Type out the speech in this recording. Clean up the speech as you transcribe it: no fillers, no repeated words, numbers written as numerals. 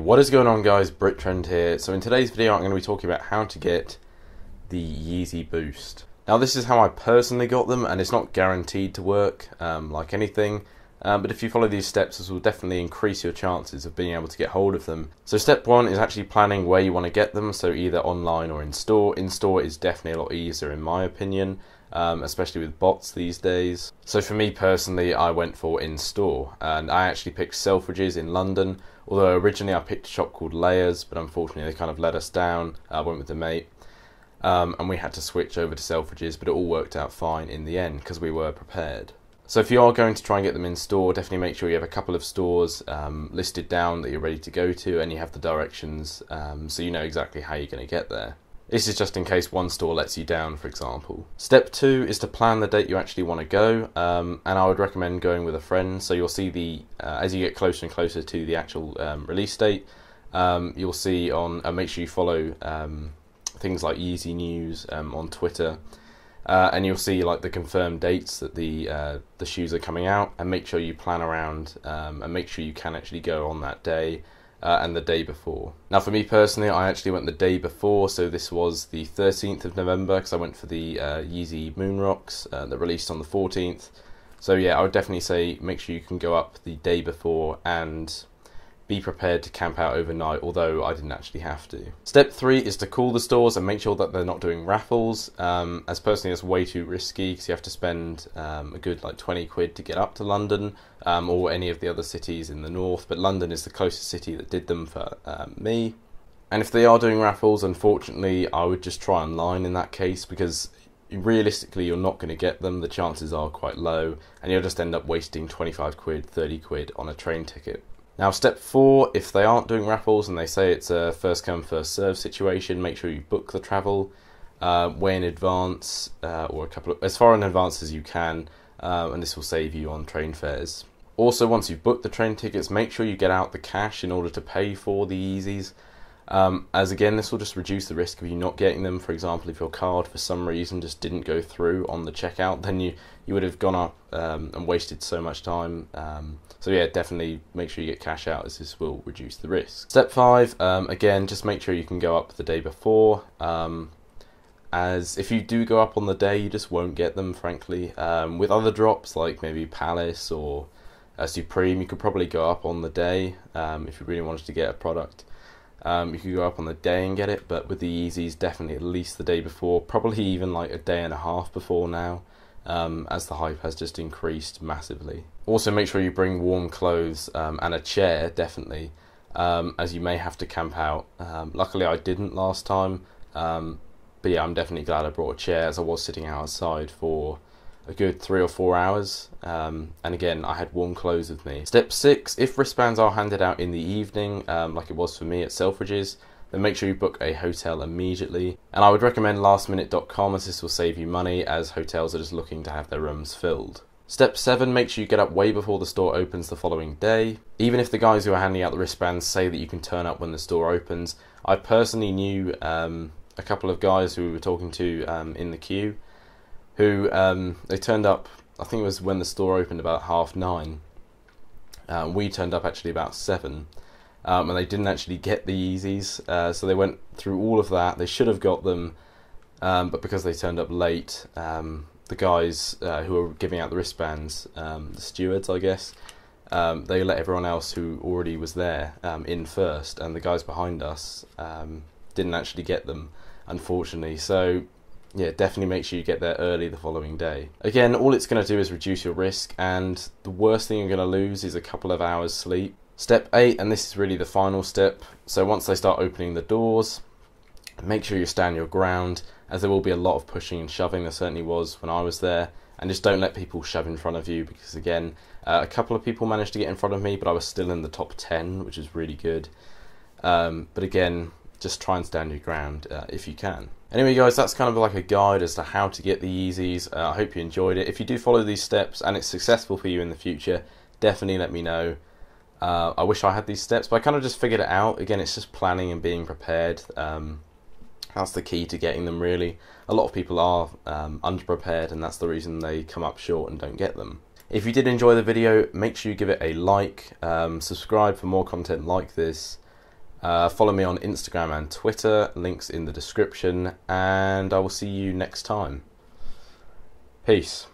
What is going on, guys? BritTrend here. So in today's video I'm going to be talking about how to get the Yeezy Boost. Now this is how I personally got them, and it's not guaranteed to work like anything, but if you follow these steps this will definitely increase your chances of being able to get hold of them. So step one is actually planning where you want to get them, so either online or in store. In store is definitely a lot easier in my opinion, especially with bots these days. So for me personally, I went for in store, and I actually picked Selfridges in London, although originally I picked a shop called Layers, but unfortunately they kind of let us down. I went with a mate, and we had to switch over to Selfridges, but it all worked out fine in the end because we were prepared. So if you are going to try and get them in store, definitely make sure you have a couple of stores listed down that you're ready to go to, and you have the directions so you know exactly how you're going to get there. This is just in case one store lets you down, for example. Step two is to plan the date you actually want to go, and I would recommend going with a friend. So you'll see the as you get closer and closer to the actual release date, you'll see on make sure you follow things like Yeezy News on Twitter, and you'll see like the confirmed dates that the shoes are coming out, and make sure you plan around and make sure you can actually go on that day. And the day before. Now for me personally, I actually went the day before, so this was the 13th of November because I went for the Yeezy Moonrocks that released on the 14th. So yeah, I would definitely say make sure you can go up the day before and be prepared to camp out overnight, although I didn't actually have to. Step three is to call the stores and make sure that they're not doing raffles. As personally, that's way too risky because you have to spend a good like 20 quid to get up to London or any of the other cities in the north, but London is the closest city that did them for me. And if they are doing raffles, unfortunately, I would just try online in that case, because realistically you're not going to get them. The chances are quite low, and you'll just end up wasting 25 quid, 30 quid on a train ticket. Now step four, if they aren't doing raffles and they say it's a first come first serve situation, make sure you book the travel way in advance, or as far in advance as you can, and this will save you on train fares. Also, once you've booked the train tickets, make sure you get out the cash in order to pay for the Yeezys, as again this will just reduce the risk of you not getting them. For example, if your card for some reason just didn't go through on the checkout, then you would have gone up and wasted so much time. So yeah, definitely make sure you get cash out, as this will reduce the risk. Step five, again, just make sure you can go up the day before, as if you do go up on the day, you just won't get them, frankly. With other drops, like maybe Palace or Supreme, you could probably go up on the day if you really wanted to get a product. You could go up on the day and get it, but with the Yeezys, definitely at least the day before, probably even like a day and a half before now, as the hype has just increased massively. Also make sure you bring warm clothes and a chair, definitely, as you may have to camp out. Luckily I didn't last time, but yeah, I'm definitely glad I brought a chair, as I was sitting outside for a good 3 or 4 hours, and again I had warm clothes with me. Step six, if wristbands are handed out in the evening, like it was for me at Selfridges, then make sure you book a hotel immediately. And I would recommend lastminute.com, as this will save you money, as hotels are just looking to have their rooms filled. Step seven, make sure you get up way before the store opens the following day. Even if the guys who are handing out the wristbands say that you can turn up when the store opens, I personally knew a couple of guys who we were talking to in the queue, who they turned up, I think it was when the store opened about 9:30. We turned up actually about 7. And they didn't actually get the Yeezys, so they went through all of that. They should have got them, but because they turned up late, the guys who were giving out the wristbands, the stewards I guess, they let everyone else who already was there in first, and the guys behind us didn't actually get them, unfortunately. So yeah, definitely make sure you get there early the following day. Again, all it's going to do is reduce your risk, and the worst thing you're going to lose is a couple of hours sleep. Step 8, and this is really the final step, so once they start opening the doors, make sure you stand your ground, as there will be a lot of pushing and shoving. There certainly was when I was there, and just don't let people shove in front of you, because again, a couple of people managed to get in front of me, but I was still in the top 10, which is really good. But again, just try and stand your ground if you can. Anyway guys, that's kind of like a guide as to how to get the Yeezys. I hope you enjoyed it. If you do follow these steps and it's successful for you in the future, definitely let me know. I wish I had these steps, but I kind of just figured it out. Again, it's just planning and being prepared. That's the key to getting them, really. A lot of people are underprepared, and that's the reason they come up short and don't get them. If you did enjoy the video, make sure you give it a like, subscribe for more content like this, Follow me on Instagram and Twitter, links in the description, and I will see you next time. Peace.